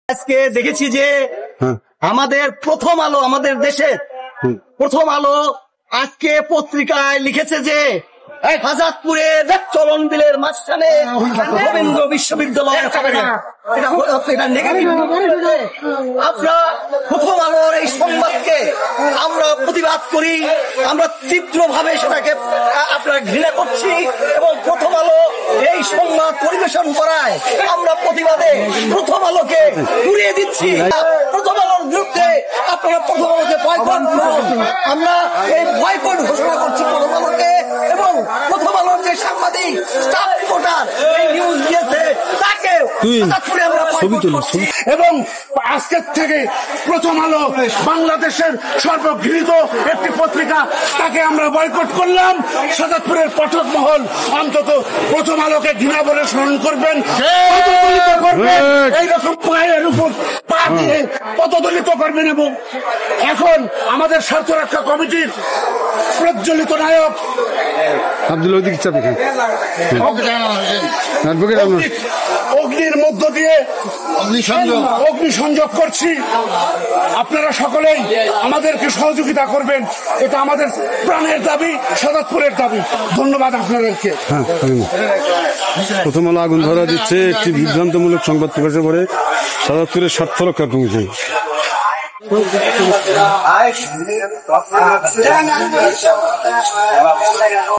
আজকে দেখেছি যে আমাদের প্রথম আলো, আমাদের দেশের প্রথম আলো আজকে পত্রিকায় লিখেছে যে হাজারপুরের চলন বিলের মাঝখানে রবীন্দ্র বিশ্ববিদ্যালয়। আমরা প্রথম আলোর এই সংবাদকে আমরা প্রতিবাদ করি, আমরা তীব্রভাবে সেটাকে আপনারা ঘৃণা করছি এবং প্রথম আলো এই সংবাদ পরিবেশন করায় আমরা প্রতিবাদে প্রথম আলোকে উড়িয়ে দিচ্ছি। প্রথম আলোর বিরুদ্ধে আপনারা প্রথম আলোকে বয়কট করুন। আমরা এই বয়কট ঘোষণা করছি প্রথম আলোকে এবং প্রথম আলোর যে সাংবাদিক স্টাফ রিপোর্টার এই নিউজ দিয়েছে তাকে আমরা বয়কট করছি। এবং আজকের থেকে প্রথম আলো বাংলাদেশের সর্বগৃহীত একটি পত্রিকা, তাকে আমরা বয়কট করলাম। সাজাদপুরের পাঠক মহল অন্তত প্রথম আলোকে ঘৃণা বলে স্মরণ করবেন, এইরকম পায়ের উপর পা দিয়ে পদদলিত করবেন। এবং এখন আমাদের স্বার্থ রক্ষা কমিটির প্রজ্বলিত নায়ক আব্দুল অগ্নির মধ্য দিয়ে অগ্নিসংযোগ করছি। আপনারা সকলেই আমাদেরকে সহযোগিতা করবেন, এটা আমাদের প্রাণের দাবি, সাজাদপুরের দাবি। ধন্যবাদ আপনাদেরকে। প্রথম আলো আগুন ধরা দিচ্ছে একটি বিভ্রান্তমূলক সংবাদ প্রকাশের পরে সাজাদপুরের স্বার্থ রক্ষা কমিটি।